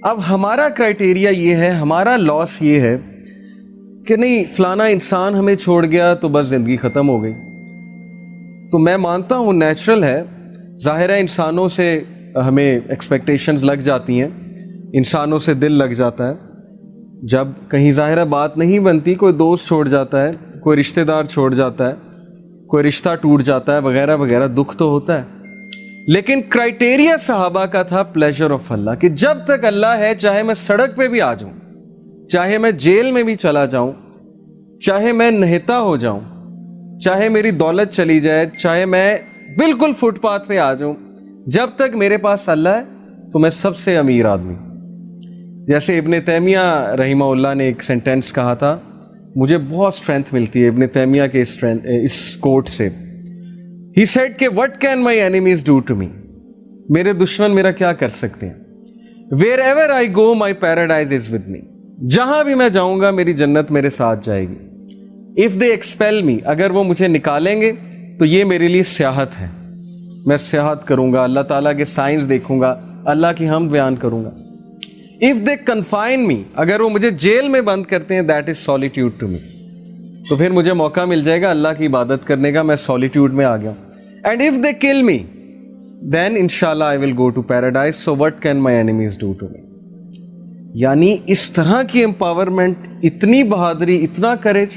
اب ہمارا کرائٹیریا یہ ہے, ہمارا لاس یہ ہے کہ نہیں فلانا انسان ہمیں چھوڑ گیا تو بس زندگی ختم ہو گئی. تو میں مانتا ہوں نیچرل ہے, ظاہر ہے انسانوں سے ہمیں ایکسپیکٹیشنز لگ جاتی ہیں, انسانوں سے دل لگ جاتا ہے. جب کہیں ظاہرہ بات نہیں بنتی, کوئی دوست چھوڑ جاتا ہے, کوئی رشتہ دار چھوڑ جاتا ہے, کوئی رشتہ ٹوٹ جاتا ہے وغیرہ وغیرہ, دکھ تو ہوتا ہے. لیکن کرائٹیریا صحابہ کا تھا پلیجر آف اللہ, کہ جب تک اللہ ہے چاہے میں سڑک پہ بھی آ جاؤں, چاہے میں جیل میں بھی چلا جاؤں, چاہے میں نہتا ہو جاؤں, چاہے میری دولت چلی جائے, چاہے میں بالکل فٹ پاتھ پہ آ جاؤں, جب تک میرے پاس اللہ ہے تو میں سب سے امیر آدمی. جیسے ابن تیمیہ رحمہ اللہ نے ایک سینٹینس کہا تھا, مجھے بہت اسٹرینتھ ملتی ہے ابن تیمیہ کے اس کوٹ سے. He said کہ what can my enemies do to me, میرے دشمن میرا کیا کر سکتے ہیں. Wherever I go my paradise is with me, جہاں بھی میں جاؤں گا میری جنت میرے ساتھ جائے گی. If they expel me, اگر وہ مجھے نکالیں گے تو یہ میرے لیے سیاحت ہے, میں سیاحت کروں گا, اللہ تعالیٰ کے سائنس دیکھوں گا, اللہ کی حمد بیان کروں گا. If they confine me, اگر وہ مجھے جیل میں بند کرتے ہیں, that is solitude to me, تو پھر مجھے موقع مل جائے گا اللہ کی عبادت کرنے کا, میں سولیٹیوڈ میں آ گیا ہوں. And if they kill me, then inshallah I will go to paradise. So what can my enemies do to me? یعنی اس طرح کی امپاورمنٹ, اتنی بہادری, اتنا کریج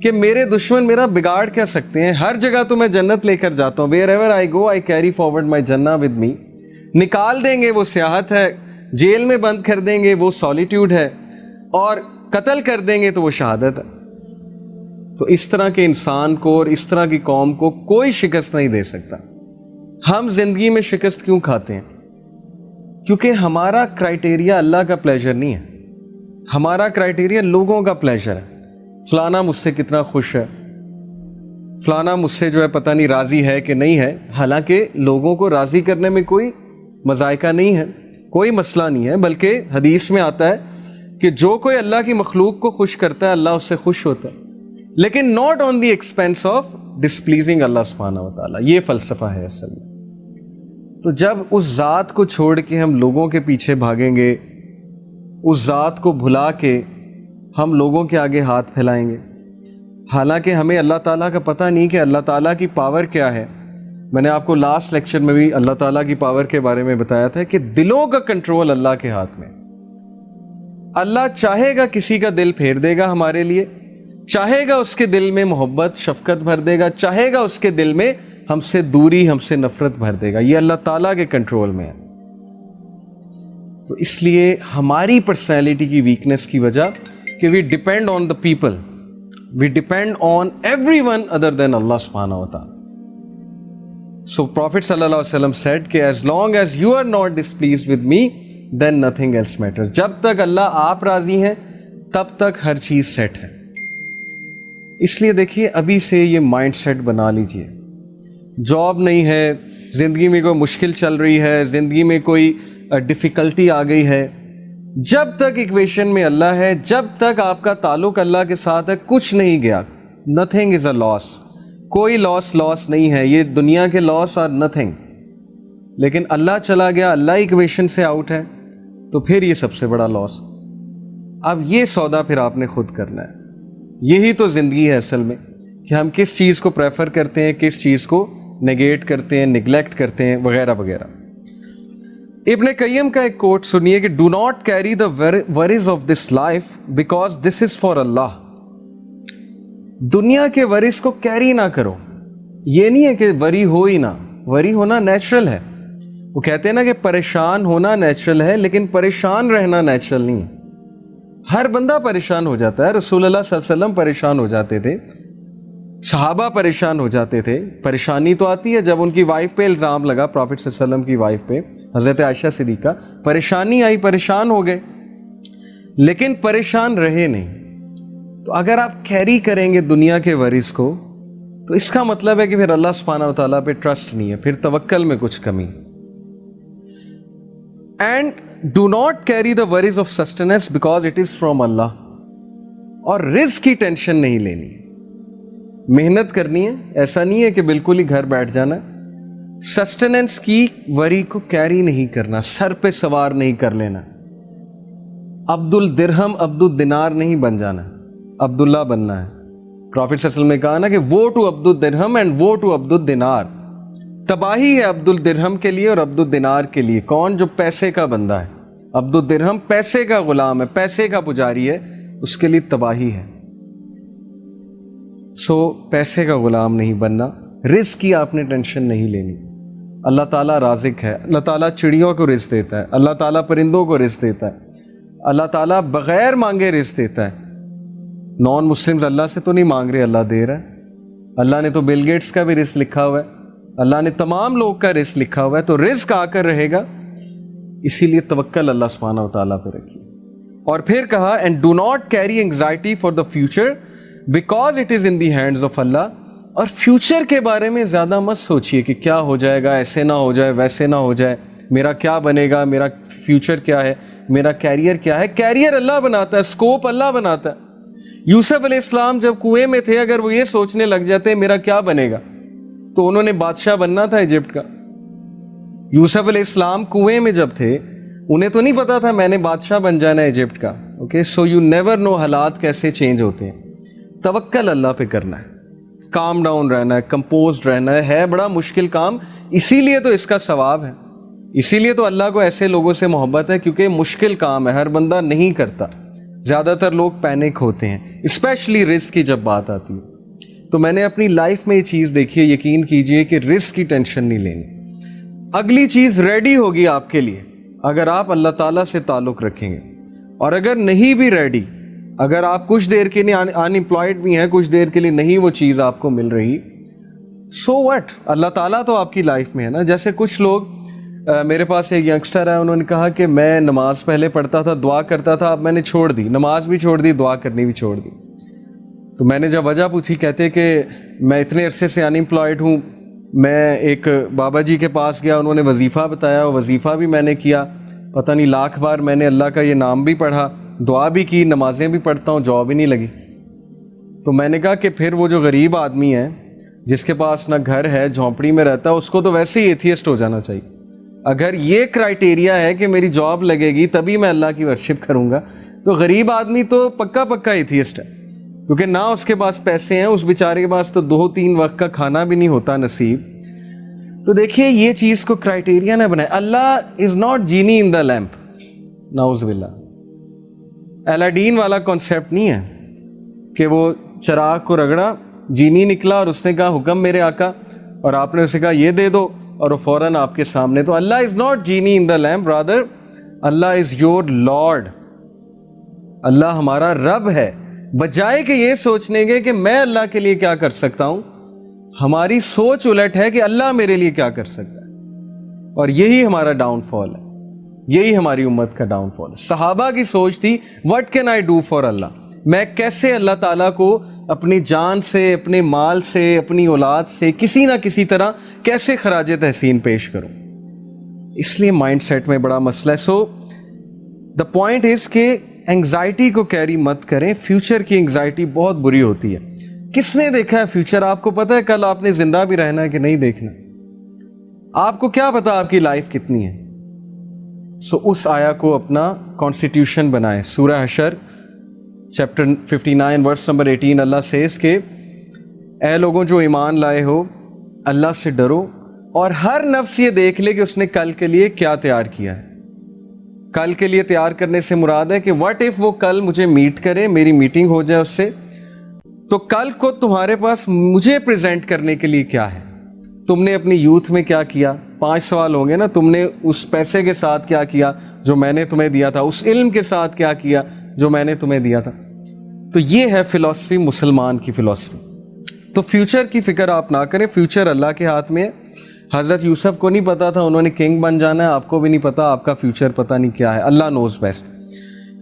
کہ میرے دشمن میرا بگاڑ کیا سکتے ہیں. ہر جگہ تو میں جنت لے کر جاتا ہوں. Wherever I go, I carry forward my Jannah with me. نکال دیں گے وہ سیاحت ہے, جیل میں بند کر دیں گے وہ سولیٹیوڈ ہے, اور قتل کر دیں گے تو وہ شہادت ہے. تو اس طرح کے انسان کو اور اس طرح کی قوم کو کوئی شکست نہیں دے سکتا. ہم زندگی میں شکست کیوں کھاتے ہیں؟ کیونکہ ہمارا کرائٹیریا اللہ کا پلیجر نہیں ہے, ہمارا کرائٹیریا لوگوں کا پلیجر ہے. فلانا مجھ سے کتنا خوش ہے, فلانا مجھ سے جو ہے پتہ نہیں راضی ہے کہ نہیں ہے. حالانکہ لوگوں کو راضی کرنے میں کوئی مذائقہ نہیں ہے, کوئی مسئلہ نہیں ہے, بلکہ حدیث میں آتا ہے کہ جو کوئی اللہ کی مخلوق کو خوش کرتا ہے اللہ اس سے خوش ہوتا ہے, لیکن not on the expense of displeasing Allah سبحانہ و تعالیٰ. یہ فلسفہ ہے اصل میں. تو جب اس ذات کو چھوڑ کے ہم لوگوں کے پیچھے بھاگیں گے, اس ذات کو بھلا کے ہم لوگوں کے آگے ہاتھ پھیلائیں گے, حالانکہ ہمیں اللہ تعالیٰ کا پتہ نہیں کہ اللہ تعالیٰ کی پاور کیا ہے. میں نے آپ کو لاسٹ لیکچر میں بھی اللہ تعالیٰ کی پاور کے بارے میں بتایا تھا کہ دلوں کا کنٹرول اللہ کے ہاتھ میں. اللہ چاہے گا کسی کا دل پھیر دے گا ہمارے لیے, چاہے گا اس کے دل میں محبت شفقت بھر دے گا, چاہے گا اس کے دل میں ہم سے دوری, ہم سے نفرت بھر دے گا. یہ اللہ تعالیٰ کے کنٹرول میں ہے. تو اس لیے ہماری پرسنالٹی کی ویکنس کی وجہ کہ we depend on the people, we depend on every one other than Allah سبحانہ و تعالیٰ. So Prophet صلی اللہ علیہ وسلم said کہ as long as you are not displeased with me, then nothing else matters. جب تک اللہ آپ راضی ہیں تب تک ہر چیز سیٹ ہے. اس لیے دیکھیے ابھی سے یہ مائنڈ سیٹ بنا لیجئے. جاب نہیں ہے, زندگی میں کوئی مشکل چل رہی ہے, زندگی میں کوئی ڈیفیکلٹی آ گئی ہے, جب تک ایکویشن میں اللہ ہے, جب تک آپ کا تعلق اللہ کے ساتھ ہے, کچھ نہیں گیا. nothing is a loss. کوئی لاس نہیں ہے. یہ دنیا کے لاس آر نتھنگ. لیکن اللہ چلا گیا, اللہ ایکویشن سے آؤٹ ہے, تو پھر یہ سب سے بڑا لاس. اب یہ سودا پھر آپ نے خود کرنا ہے. یہی تو زندگی ہے اصل میں, کہ ہم کس چیز کو پریفر کرتے ہیں, کس چیز کو نیگیٹ کرتے ہیں, نگلیکٹ کرتے ہیں وغیرہ وغیرہ. ابن قیم کا ایک کوٹ سنیے کہ do not carry the worries of this life because this is for Allah. دنیا کے ورز کو کیری نہ کرو. یہ نہیں ہے کہ وری ہو ہی نہ, وری ہونا نیچرل ہے. وہ کہتے ہیں نا کہ پریشان ہونا نیچرل ہے, لیکن پریشان رہنا نیچرل نہیں ہے. ہر بندہ پریشان ہو جاتا ہے. رسول اللہ صلی اللہ علیہ وسلم پریشان ہو جاتے تھے, صحابہ پریشان ہو جاتے تھے. پریشانی تو آتی ہے جب ان کی وائف پہ الزام لگا, پروفٹ صلی اللہ علیہ وسلم کی وائف پہ, حضرت عائشہ صدیقہ, پریشانی آئی, پریشان ہو گئے, لیکن پریشان رہے نہیں. تو اگر آپ کیری کریں گے دنیا کے ورز کو, تو اس کا مطلب ہے کہ پھر اللہ سبحانہ و تعالیٰ پہ ٹرسٹ نہیں ہے, پھر توکل میں کچھ کمی. And do not carry the worries of sustenance because it is from Allah. اور رزق کی ٹینشن نہیں لینی, محنت کرنی ہے. ایسا نہیں ہے کہ بالکل ہی گھر بیٹھ جانا. سسٹیننس کی وری کو کیری نہیں کرنا, سر پہ سوار نہیں کر لینا. عبد الدرہم عبد الدینار نہیں بن جانا ہے، عبداللہ بننا ہے۔ پروفیٹ صلی اللہ علیہ وسلم نے کہا نا کہ وہ ٹو عبد الدرہم اینڈ وہ ٹو عبد الدینار۔ تباہی ہے عبد الدرہم کے لیے اور عبد الدینار کے لیے۔ کون؟ جو پیسے کا بندہ ہے۔ عبد الدرہم پیسے کا غلام ہے، پیسے کا پجاری ہے، اس کے لیے تباہی ہے۔ پیسے کا غلام نہیں بننا، رزق کی آپ نے ٹینشن نہیں لینی۔ اللہ تعالیٰ رازق ہے، اللہ تعالیٰ چڑیوں کو رزق دیتا ہے، اللہ تعالیٰ پرندوں کو رزق دیتا ہے، اللہ تعالیٰ بغیر مانگے رزق دیتا ہے۔ نان مسلمز اللہ سے تو نہیں مانگ رہے، اللہ دے رہا ہے۔ اللہ نے تو بل گیٹس کا بھی رزق لکھا ہوا ہے، اللہ نے تمام لوگ کا رزق لکھا ہوا ہے، تو رزق آ کر رہے گا۔ اسی لیے توکل اللہ سبحانہ و تعالیٰ پہ رکھیے۔ اور پھر کہا and do not carry anxiety for the future because it is in the hands of Allah. اور فیوچر کے بارے میں زیادہ مت سوچیے کہ کیا ہو جائے گا، ایسے نہ ہو جائے، ویسے نہ ہو جائے، میرا کیا بنے گا، میرا فیوچر کیا ہے، میرا کیریئر کیا ہے۔ کیریئر اللہ بناتا ہے، اسکوپ اللہ بناتا ہے۔ یوسف علیہ السلام جب کنویں میں تھے، اگر وہ یہ سوچنے لگ جاتے میرا کیا بنے گا، تو انہوں نے بادشاہ بننا تھا ایجپٹ کا۔ یوسف علیہ السلام کنویں میں جب تھے، انہیں تو نہیں پتا تھا میں نے بادشاہ بن جانا ہے ایجپٹ کا۔ Okay, so you never know حالات کیسے چینج ہوتے ہیں۔ توکل اللہ پہ کرنا ہے، کام ڈاؤن رہنا ہے، کمپوزڈ رہنا ہے بڑا مشکل کام، اسی لیے تو اس کا ثواب ہے، اسی لیے تو اللہ کو ایسے لوگوں سے محبت ہے، کیونکہ مشکل کام ہے، ہر بندہ نہیں کرتا۔ زیادہ تر لوگ پینک ہوتے ہیں، اسپیشلی رزق کی جب بات آتی ہے۔ تو میں نے اپنی لائف میں یہ چیز دیکھی ہے، یقین کیجئے کہ رزق کی ٹینشن نہیں لینی۔ اگلی چیز ریڈی ہوگی آپ کے لیے اگر آپ اللہ تعالیٰ سے تعلق رکھیں گے، اور اگر نہیں بھی ریڈی، اگر آپ کچھ دیر کے لیے ان امپلائڈ بھی ہیں، کچھ دیر کے لیے نہیں وہ چیز آپ کو مل رہی، سو وٹ، اللہ تعالیٰ تو آپ کی لائف میں ہے نا۔ جیسے کچھ لوگ، میرے پاس ایک ینگسٹر ہے، انہوں نے کہا کہ میں نماز پہلے پڑھتا تھا، دعا کرتا تھا، اب میں نے چھوڑ دی، نماز بھی چھوڑ دی، دعا کرنی بھی چھوڑ دی۔ تو میں نے جب وجہ پوچھی، کہتے کہ میں اتنے عرصے سے ان امپلائڈ ہوں، میں ایک بابا جی کے پاس گیا، انہوں نے وظیفہ بتایا، وظیفہ بھی میں نے کیا، پتہ نہیں لاکھ بار میں نے اللہ کا یہ نام بھی پڑھا، دعا بھی کی، نمازیں بھی پڑھتا ہوں، جاب ہی نہیں لگی۔ تو میں نے کہا کہ پھر وہ جو غریب آدمی ہے جس کے پاس نہ گھر ہے، جھونپڑی میں رہتا ہے، اس کو تو ویسے ہی ایتھیسٹ ہو جانا چاہیے۔ اگر یہ کرائیٹیریا ہے کہ میری جاب لگے گی تبھی میں اللہ کی ورشپ کروں گا، تو غریب آدمی تو پکا ایتھیسٹ ہے، کیونکہ نہ اس کے پاس پیسے ہیں، اس بیچارے کے پاس تو 2-3 وقت کا کھانا بھی نہیں ہوتا نصیب۔ تو دیکھیے یہ چیز کو کرائیٹیریا نہ بنائے۔ اللہ is not genie in the lamp, نعوذ باللہ۔ الاڈین والا کانسیپٹ نہیں ہے کہ وہ چراغ کو رگڑا، جینی نکلا اور اس نے کہا حکم میرے آقا، اور آپ نے اسے کہا یہ دے دو اور وہ فوراً آپ کے سامنے۔ تو Allah is not genie in the lamp, rather Allah is your lord. Allah ہمارا رب ہے۔ بجائے کہ یہ سوچنے کے کہ میں اللہ کے لیے کیا کر سکتا ہوں، ہماری سوچ الٹ ہے کہ اللہ میرے لیے کیا کر سکتا ہے، اور یہی ہمارا ڈاؤن فال ہے، یہی ہماری امت کا ڈاؤن فال ہے۔ صحابہ کی سوچ تھی what can I do for اللہ، میں کیسے اللہ تعالیٰ کو اپنی جان سے، اپنے مال سے، اپنی اولاد سے کسی نہ کسی طرح کیسے خراج تحسین پیش کروں۔ اس لیے مائنڈ سیٹ میں بڑا مسئلہ ہے۔ سو دا پوائنٹ از کہ انگزائٹی کو کیری مت کریں، فیوچر کی انگزائٹی بہت بری ہوتی ہے۔ کس نے دیکھا ہے فیوچر؟ آپ کو پتہ ہے کل آپ نے زندہ بھی رہنا ہے کہ نہیں دیکھنا؟ آپ کو کیا پتا آپ کی لائف کتنی ہے؟ سو اس آیا کو اپنا کانسٹیٹیوشن بنائیں۔ سورہ حشر چیپٹر 59 ورس نمبر 18 اللہ سیز کہ اے لوگوں جو ایمان لائے ہو، اللہ سے ڈرو اور ہر نفس یہ دیکھ لے کہ اس نے کل کے لیے کیا تیار کیا ہے۔ کل کے لیے تیار کرنے سے مراد ہے کہ واٹ اف وہ کل مجھے میٹ کرے، میری میٹنگ ہو جائے اس سے، تو کل کو تمہارے پاس مجھے پریزنٹ کرنے کے لیے کیا ہے؟ تم نے اپنی یوتھ میں کیا کیا؟ 5 سوال ہوں گے نا۔ تم نے اس پیسے کے ساتھ کیا کیا جو میں نے تمہیں دیا تھا؟ اس علم کے ساتھ کیا کیا جو میں نے تمہیں دیا تھا؟ تو یہ ہے فلسفی، مسلمان کی فلسفی۔ تو فیوچر کی فکر آپ نہ کریں، فیوچر اللہ کے ہاتھ میں ہے۔ حضرت یوسف کو نہیں پتا تھا انہوں نے کنگ بن جانا ہے، آپ کو بھی نہیں پتا آپ کا فیوچر پتہ نہیں کیا ہے، Allah knows best.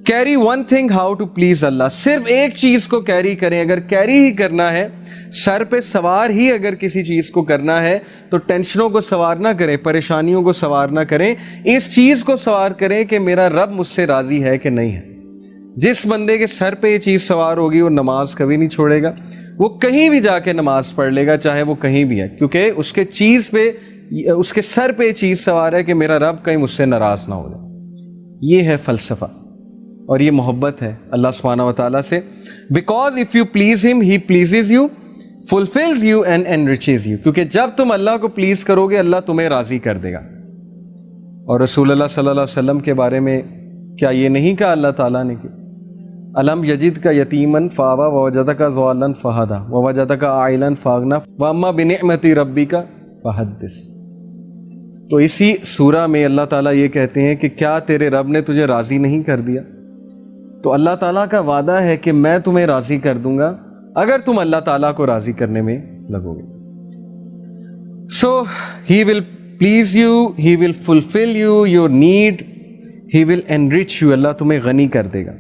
Carry one thing how to please Allah, صرف ایک چیز کو کیری کریں۔ اگر کیری ہی کرنا ہے، سر پہ سوار ہی اگر کسی چیز کو کرنا ہے، تو ٹینشنوں کو سوار نہ کریں، پریشانیوں کو سوار نہ کریں، اس چیز کو سوار کریں کہ میرا رب مجھ سے راضی ہے کہ نہیں ہے۔ جس بندے کے سر پہ یہ چیز سوار ہوگی وہ نماز کبھی نہیں چھوڑے گا، وہ کہیں بھی جا کے نماز پڑھ لے گا، چاہے وہ کہیں بھی ہے، کیونکہ اس کے چیز پہ، اس کے سر پہ یہ چیز سوار ہے کہ میرا رب کہیں مجھ سے ناراض نہ ہو جائے۔ یہ ہے فلسفہ۔ اور یہ محبت ہے اللہ سبحانہ و تعالیٰ سے. Because if you please him he pleases you, fulfils you and enriches you. کیونکہ جب تم اللہ کو پلیز کرو گے اللہ تمہیں راضی کر دے گا. اور رسول اللہ صلی اللہ علیہ وسلم کے بارے میں کیا یہ نہیں کہا اللہ تعالیٰ نے کہ الم یجد کا یتیمن فاوا ووجدک ضالا فہدا ووجدک عائلا فاغنا واما بنعمت ربک فحدث. تو اسی سورہ میں اللہ تعالیٰ یہ کہتے ہیں کہ کیا تیرے رب نے تجھے راضی نہیں کر دیا؟ تو اللہ تعالیٰ کا وعدہ ہے کہ میں تمہیں راضی کر دوں گا اگر تم اللہ تعالیٰ کو راضی کرنے میں لگو گے. So he will please you, he will fulfil you your need, he will enrich you. Allah تمہیں غنی کر دے گا.